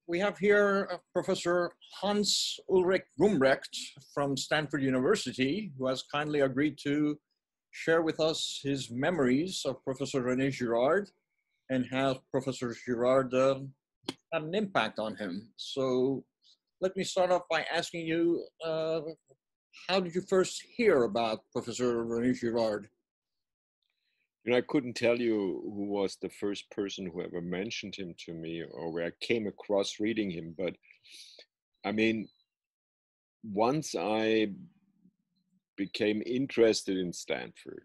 We have here Professor Hans Ulrich Gumbrecht from Stanford University, who has kindly agreed to share with us his memories of Professor René Girard and how Professor Girard had an impact on him. So let me start off by asking you, how did you first hear about Professor René Girard? You know, I couldn't tell you who was the first person who ever mentioned him to me or where I came across reading him. But I mean, once I became interested in Stanford,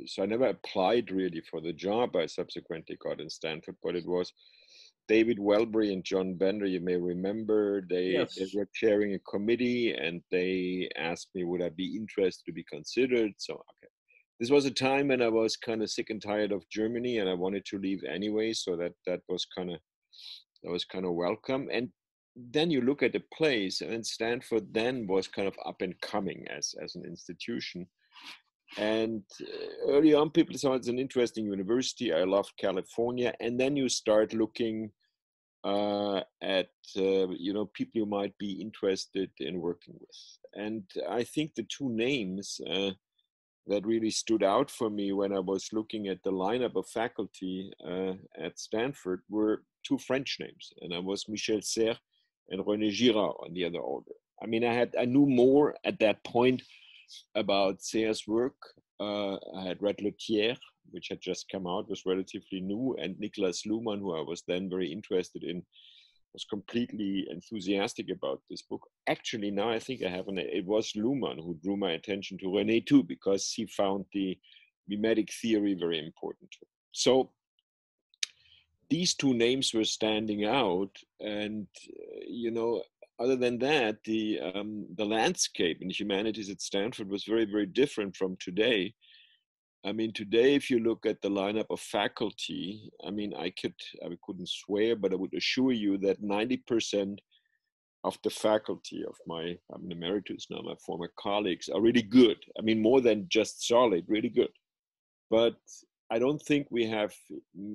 so I never applied really for the job I subsequently got in Stanford, but it was David Welbury and John Bender, you may remember, they were chairing a committee and they asked me, would I be interested to be considered? So, okay. This was a time when I was kind of sick and tired of Germany and I wanted to leave anyway. So that was kind of welcome. And then you look at the place, and Stanford then was kind of up and coming as an institution. And early on, people saw it's an interesting university. I loved California. And then you start looking at people you might be interested in working with. And I think the two names that really stood out for me when I was looking at the lineup of faculty at Stanford were two French names, and I was Michel Serres and René Girard on the other order. I mean, I knew more at that point about Serres' work. I had read Le Tiers, which had just come out, was relatively new, and Niklas Luhmann, who I was then very interested in, was completely enthusiastic about this book. Actually, now I think it was Luhmann who drew my attention to René too, because he found the mimetic theory very important. So these two names were standing out, and other than that, the landscape in humanities at Stanford was very, very different from today. I mean, today, if you look at the lineup of faculty, I mean, I couldn't swear, but I would assure you that 90% of the faculty of I'm emeritus now, my former colleagues are really good. I mean, more than just solid, really good. But I don't think we have,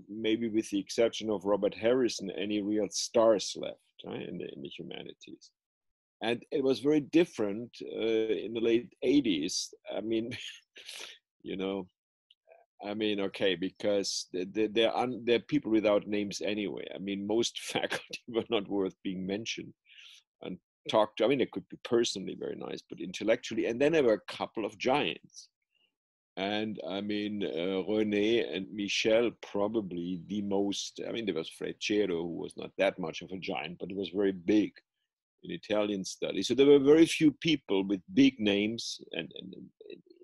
maybe with the exception of Robert Harrison, any real stars left, right, in the humanities. And it was very different in the late 80s. I mean, okay, because there are people without names anyway. I mean, most faculty were not worth being mentioned and talked to. I mean, it could be personally very nice, but intellectually. And then there were a couple of giants. And I mean, René and Michel, probably the most, I mean, there was Freccero, who was not that much of a giant, but he was very big in Italian studies. So there were very few people with big names and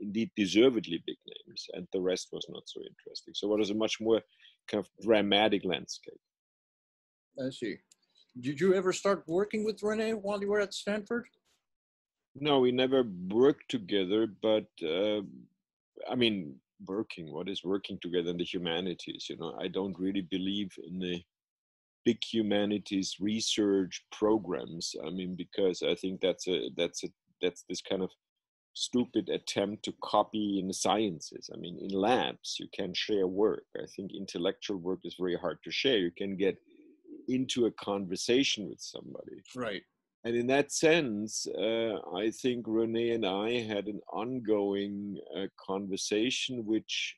indeed deservedly big names, and the rest was not so interesting. So it was a much more kind of dramatic landscape. I see. Did you ever start working with René while you were at Stanford? No, we never worked together, but I mean, what is working together in the humanities? I don't really believe in the big humanities research programs. I mean, because I think that's this kind of stupid attempt to copy in the sciences. I mean, in labs, you can share work. I think intellectual work is very hard to share. You can get into a conversation with somebody. Right. And in that sense, I think René and I had an ongoing conversation, which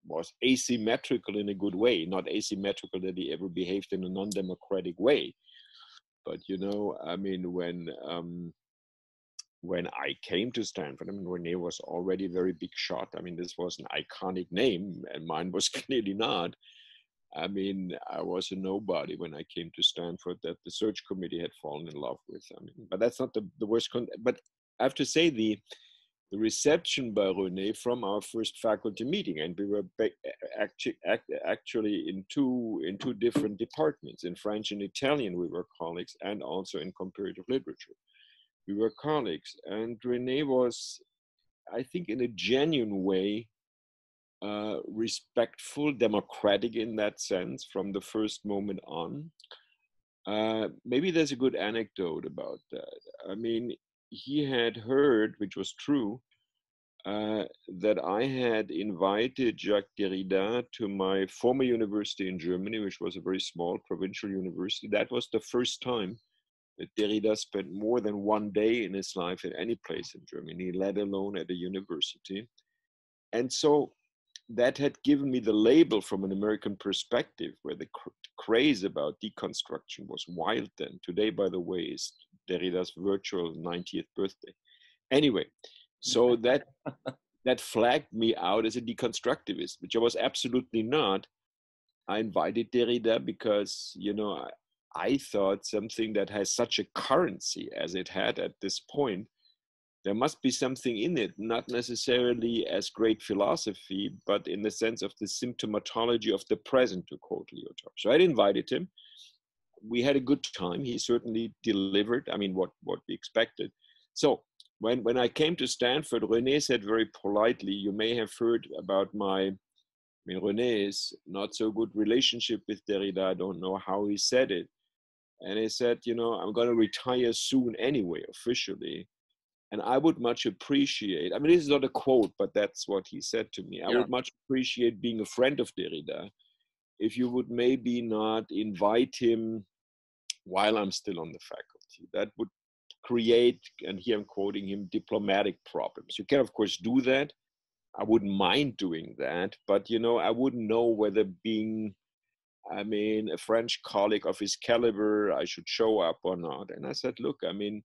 was asymmetrical in a good way, not asymmetrical that he ever behaved in a non-democratic way. But, I mean, when I came to Stanford, I mean, René was already a very big shot. I mean, this was an iconic name, and mine was clearly not. I mean, I was a nobody when I came to Stanford that the search committee had fallen in love with. I mean, but that's not the worst. But I have to say the reception by René from our first faculty meeting, and we were actually in two different departments. In French and Italian, we were colleagues, and also in comparative literature, we were colleagues. And René was, I think, in a genuine way, respectful, democratic in that sense from the first moment on. Maybe there's a good anecdote about that. I mean, he had heard, which was true, that I had invited Jacques Derrida to my former university in Germany, which was a very small provincial university. That was the first time that Derrida spent more than one day in his life at any place in Germany, let alone at a university. And so that had given me the label from an American perspective, where the craze about deconstruction was wild then. Today, by the way, is Derrida's virtual 90th birthday. Anyway, so that flagged me out as a deconstructivist, which I was absolutely not. I invited Derrida because, you know, I thought something that has such a currency as it had at this point, there must be something in it, not necessarily as great philosophy, but in the sense of the symptomatology of the present, to quote Lyotard. So I invited him. We had a good time. He certainly delivered, I mean, what we expected. So when I came to Stanford, René said very politely, you may have heard about René's not so good relationship with Derrida. I don't know how he said it. And he said, you know, I'm going to retire soon anyway, officially. And I would much appreciate, I mean, this is not a quote, but that's what he said to me. I would much appreciate being a friend of Derrida if you would maybe not invite him while I'm still on the faculty. That would create, and here I'm quoting him, diplomatic problems. You can, of course, do that. I wouldn't mind doing that, but, you know, I wouldn't know whether being, I mean, a French colleague of his caliber, I should show up or not. And I said, look, I mean,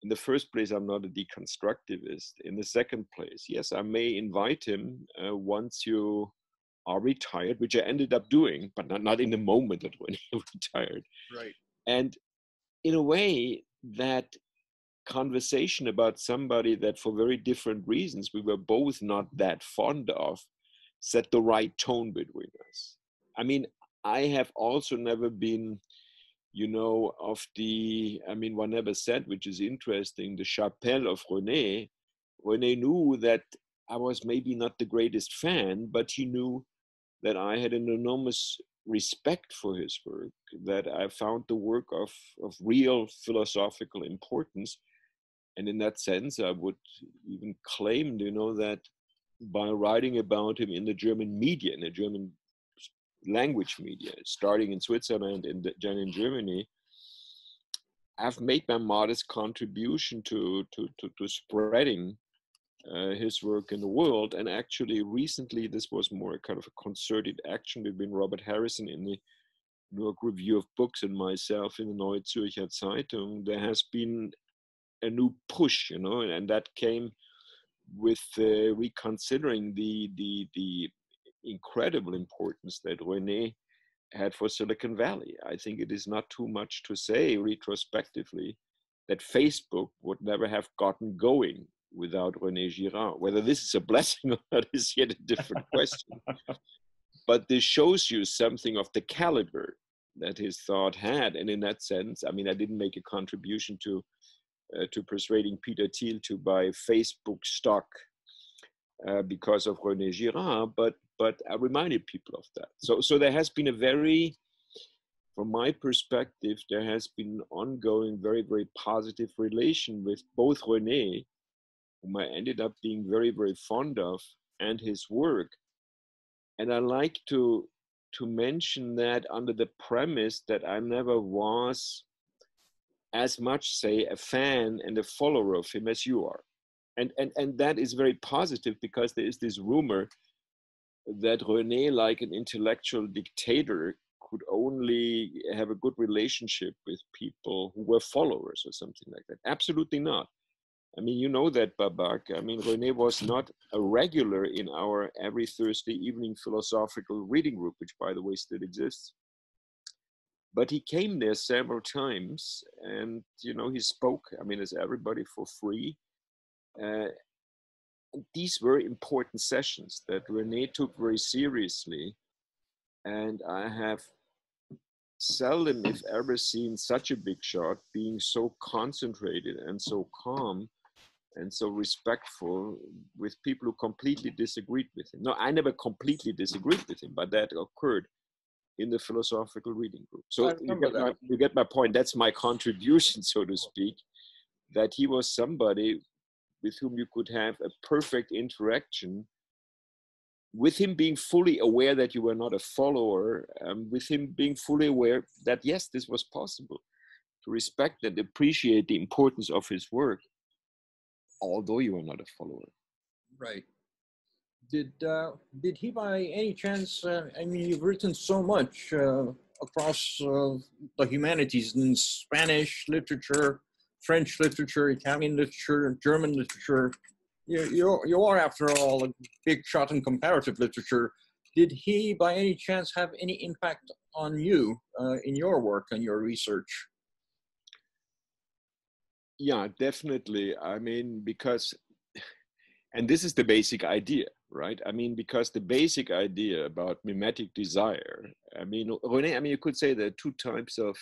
in the first place, I'm not a deconstructivist. In the second place, yes, I may invite him once you are retired, which I ended up doing, but not in the moment that when he retired. Right. And in a way, that conversation about somebody that for very different reasons we were both not that fond of set the right tone between us. I mean, I have also never been, you know, of the, I mean, one never said, which is interesting, the chapelle of René. René knew that I was maybe not the greatest fan, but he knew that I had an enormous respect for his work, that I found the work of real philosophical importance. And in that sense, I would even claim, you know, that by writing about him in the German media, in the German language media, starting in Switzerland and then in Germany, I've made my modest contribution to spreading his work in the world. And actually, recently, this was more kind of a concerted action between Robert Harrison in the New York Review of Books and myself in the Neue Zürcher Zeitung. There has been a new push, you know, and that came with reconsidering the incredible importance that René had for Silicon Valley. I think it is not too much to say retrospectively that Facebook would never have gotten going without René Girard. Whether this is a blessing or not is yet a different question. But this shows you something of the caliber that his thought had. And in that sense, I mean, I didn't make a contribution to persuading Peter Thiel to buy Facebook stock because of René Girard, but I reminded people of that. So there has been a very, from my perspective, there has been an ongoing, very, very positive relation with both René, whom I ended up being very, very fond of, and his work. And I like to mention that under the premise that I never was as much, say, a fan and a follower of him as you are. And that is very positive, because there is this rumor that René, like an intellectual dictator, could only have a good relationship with people who were followers or something like that. Absolutely not. I mean, you know that, Babak. I mean, René was not a regular in our every Thursday evening philosophical reading group, which, by the way, still exists. But he came there several times, and, you know, he spoke, I mean, as everybody, for free. These were important sessions that René took very seriously. And I have seldom, if ever, seen such a big shot being so concentrated and so calm and so respectful with people who completely disagreed with him. No, I never completely disagreed with him, but that occurred in the philosophical reading group. So you get my point. That's my contribution, so to speak, that he was somebody with whom you could have a perfect interaction, with him being fully aware that you were not a follower, with him being fully aware that, yes, this was possible, to respect and appreciate the importance of his work, although you are not a follower. Right. Did he by any chance, I mean, you've written so much across the humanities in Spanish literature, French literature, Italian literature, German literature. You are, after all, a big shot in comparative literature. Did he by any chance have any impact on you in your work and your research? Yeah, definitely. I mean, because, and this is the basic idea, right? I mean, because the basic idea about mimetic desire, I mean, René, I mean, you could say there are two types of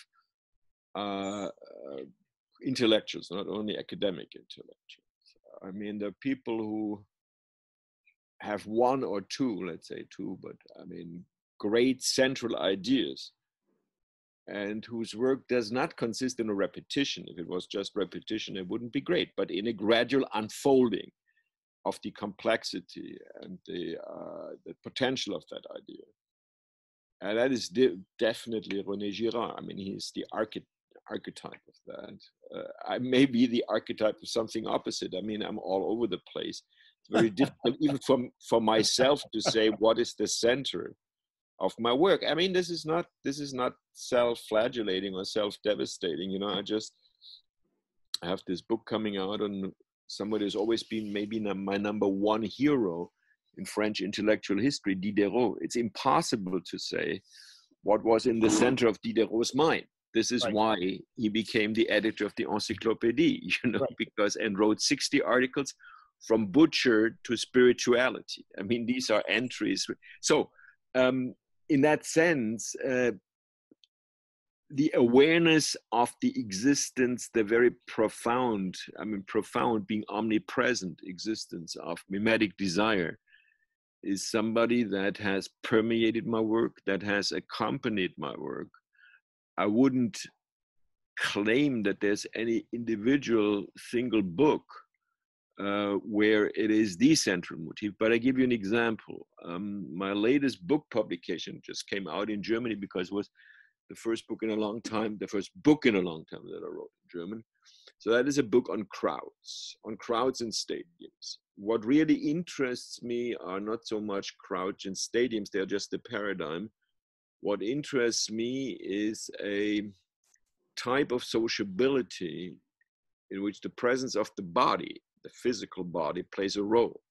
intellectuals, not only academic intellectuals. I mean, there are people who have one or two, let's say two, but I mean, great central ideas, and whose work does not consist in a repetition. If it was just repetition, it wouldn't be great, but in a gradual unfolding of the complexity and the potential of that idea. And that is definitely René Girard. I mean, he's the archetype of that. I may be the archetype of something opposite. I mean, I'm all over the place. It's very difficult, even for myself, to say what is the center of my work. I mean, this is not self-flagellating or self-devastating. You know, I have this book coming out on somebody who's always been maybe my number one hero in French intellectual history, Diderot. It's impossible to say what was in the center of Diderot's mind. This is why he became the editor of the Encyclopédie, you know, because, and wrote 60 articles from butcher to spirituality. I mean, these are entries. So in that sense, the awareness of the existence, the very profound, I mean, profound being omnipresent existence of mimetic desire is somebody that has permeated my work, that has accompanied my work. I wouldn't claim that there's any individual single book where it is the central motif, but I give you an example. My latest book publication just came out in Germany because it was the first book in a long time that I wrote in German. So that is a book on crowds in stadiums. What really interests me are not so much crowds in stadiums, they're just the paradigm. What interests me is a type of sociability in which the presence of the body, the physical body, plays a role.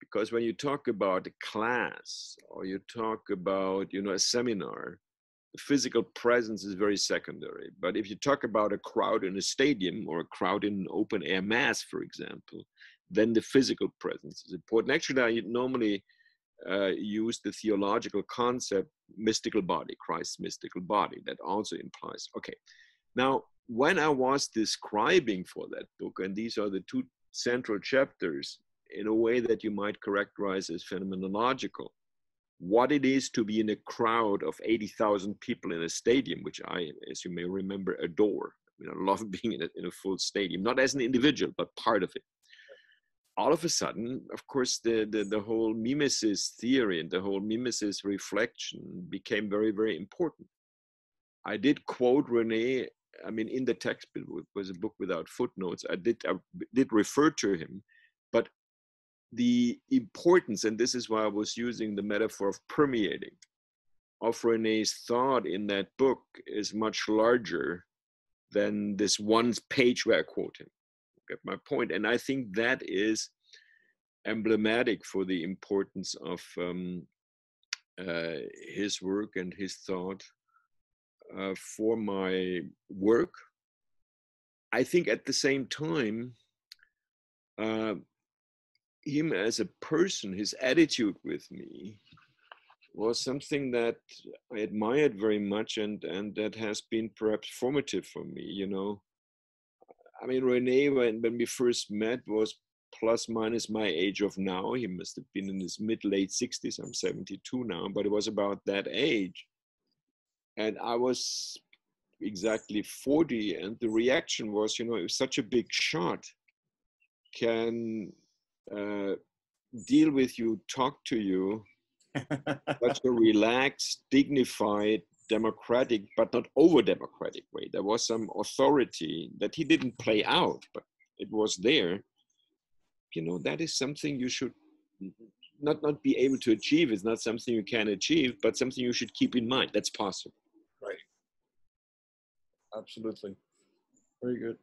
Because when you talk about a class or you talk about, you know, a seminar, the physical presence is very secondary. But if you talk about a crowd in a stadium or a crowd in an open air mass, for example, then the physical presence is important. Actually, I normally use the theological concept, mystical body, Christ's mystical body. That also implies, okay. Now, when I was describing for that book, and these are the two central chapters, in a way that you might characterize as phenomenological, what it is to be in a crowd of 80,000 people in a stadium, which I, as you may remember, adore. I mean, I love being in a full stadium, not as an individual, but part of it. All of a sudden, of course, the whole mimesis theory and the whole mimesis reflection became very, very important. I did quote René, I mean, in the text, it was a book without footnotes. I did refer to him, but the importance, and this is why I was using the metaphor of permeating, of René's thought in that book is much larger than this one page where I quote him. Get my point? And I think that is emblematic for the importance of his work and his thought for my work. I think at the same time, him as a person, his attitude with me was something that I admired very much, and that has been perhaps formative for me, you know. I mean, René, when we first met, was plus minus my age of now. He must have been in his mid-late 60s. I'm 72 now, but it was about that age. And I was exactly 40, and the reaction was, you know, it was such a big shot can deal with you, talk to you, such a relaxed, dignified, democratic, but not over-democratic way. There was some authority that he didn't play out, but it was there. You know, that is something you should not be able to achieve. It's not something you can achieve, but something you should keep in mind. That's possible. Right. Absolutely. Very good.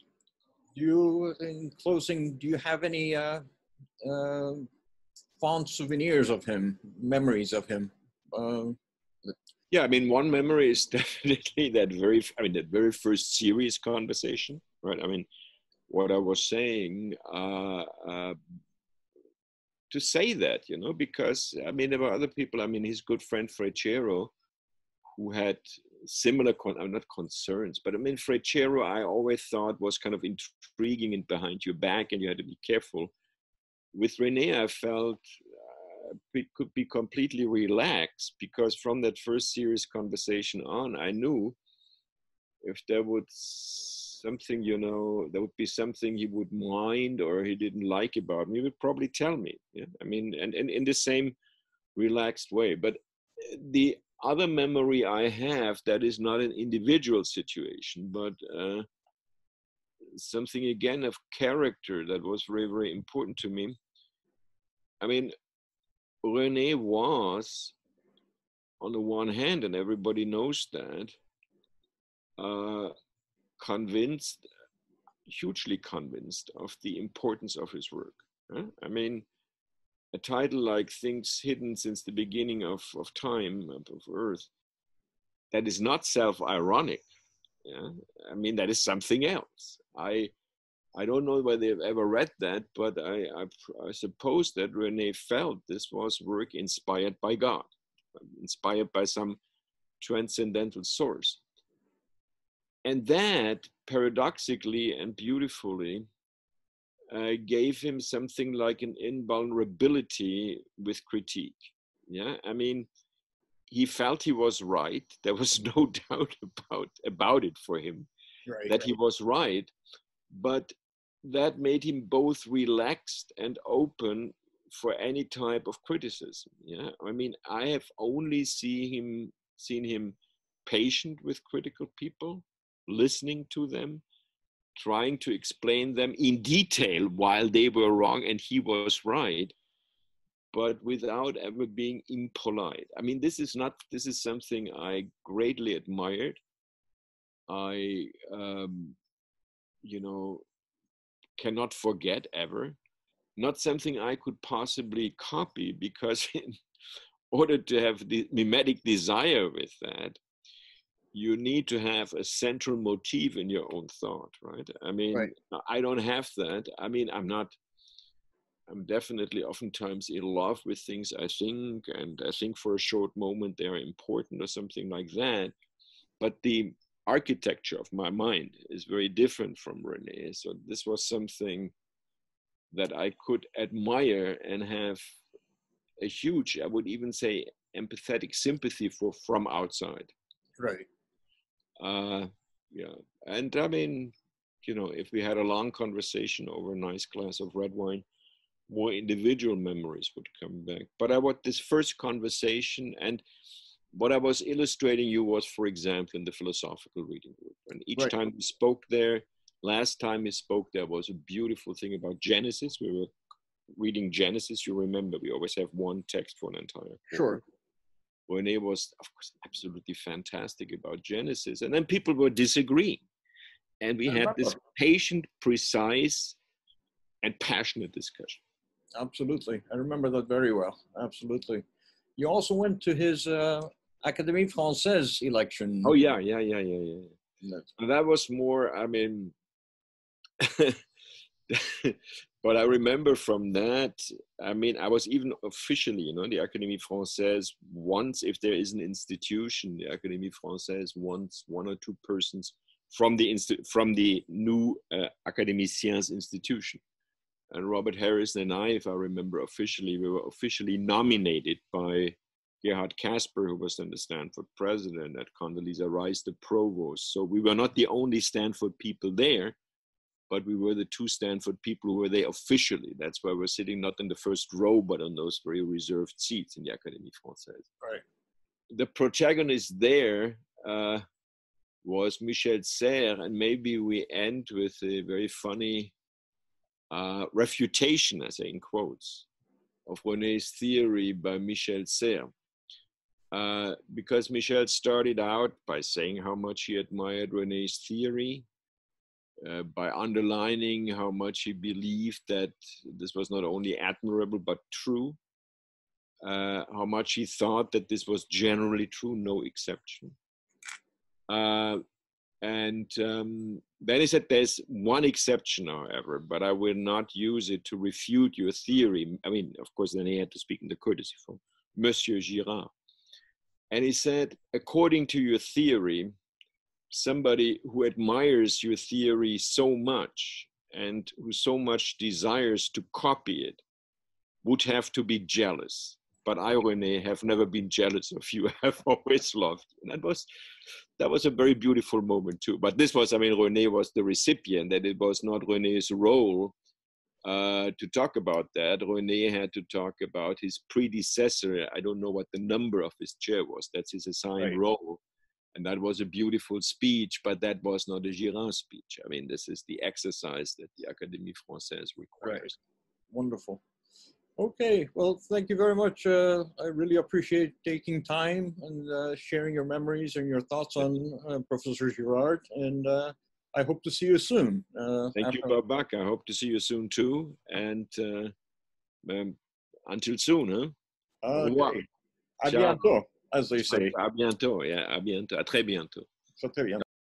You, in closing, do you have any fond souvenirs of him, memories of him? Yeah, I mean, one memory is definitely that very first serious conversation, right? I mean, what I was saying, to say that, you know, because, I mean, there were other people, I mean, his good friend Freccero, who had similar, not concerns, but I mean, Freccero, I always thought was kind of intriguing and behind your back, and you had to be careful. With René, I felt it could be completely relaxed, because from that first serious conversation on, I knew if there would something, you know, there would be something he would mind or he didn't like about me, he would probably tell me. Yeah? I mean, and in the same relaxed way. But the other memory I have that is not an individual situation, but something again of character that was very, very important to me. I mean, René was, on the one hand, and everybody knows that, convinced, hugely convinced of the importance of his work. I mean, a title like Things Hidden Since the Beginning of Time, of Earth, that is not self-ironic. Yeah? I mean, that is something else. I don't know whether they've ever read that, but I suppose that René felt this was work inspired by God, inspired by some transcendental source. And that, paradoxically and beautifully, gave him something like an invulnerability with critique. Yeah, I mean, he felt he was right. There was no doubt about it for him, right, that he was right. But that made him both relaxed and open for any type of criticism. Yeah, I mean, I have only seen him patient with critical people, listening to them, trying to explain them in detail while they were wrong and he was right, but without ever being impolite. I mean, this is something I greatly admired. I, you know, cannot forget ever. Not something I could possibly copy, because in order to have the mimetic desire with that, you need to have a central motif in your own thought, right? I mean, right. I don't have that. I mean, I'm definitely oftentimes in love with things I think, and I think for a short moment they are important or something like that. But the architecture of my mind is very different from René. So this was something that I could admire and have a huge, I would even say, empathetic sympathy for from outside. Right. Yeah, and I mean, you know, if we had a long conversation over a nice glass of red wine, more individual memories would come back. But this first conversation, and what I was illustrating you was, for example, in the philosophical reading group. And each right. time we spoke there, last time we spoke there was a beautiful thing about Genesis. We were reading Genesis. You remember, we always have one text for an entire quarter. Sure. René was, of course, absolutely fantastic about Genesis. And then people were disagreeing. And we had this patient, precise, and passionate discussion. Absolutely. I remember that very well. Absolutely. You also went to his Académie Française election. Oh, yeah. And that was more, I mean, but I remember from that, I mean, I was even officially, you know, the Académie Française, once, if there is an institution, the Académie Française wants one or two persons from the new académiciens institution. And Robert Harrison and I, if I remember officially, we were officially nominated by Gerhard Casper, who was then the Stanford president, at Condoleezza Rice, the provost. So we were not the only Stanford people there, but we were the two Stanford people who were there officially. That's why we're sitting not in the first row, but on those very reserved seats in the Académie Française. Right. The protagonist there was Michel Serres, and maybe we end with a very funny refutation, I say in quotes, of René's theory by Michel Serres. Because Michel started out by saying how much he admired René's theory, by underlining how much he believed that this was not only admirable but true, how much he thought that this was generally true, no exception. Then he said, there's one exception, however, but I will not use it to refute your theory. I mean, of course, then he had to speak in the courtesy form, Monsieur Girard. And he said, according to your theory, somebody who admires your theory so much and who so much desires to copy it would have to be jealous. But I, René, have never been jealous of you. I have always loved you. And that was a very beautiful moment too. But this was, I mean, René was the recipient, that it was not René's role to talk about that. René had to talk about his predecessor. I don't know what the number of his chair was. That's his assigned role. And that was a beautiful speech, but that was not a Girard speech. I mean, this is the exercise that the Académie Française requires. Right. Wonderful. Okay, well, thank you very much. I really appreciate taking time and sharing your memories and your thoughts on Professor Girard. And I hope to see you soon. Thank you, Babak. I hope to see you soon too. And until soon, huh? Au revoir. À bientôt, as they say. À bientôt, yeah, à bientôt. À très bientôt. Très bien.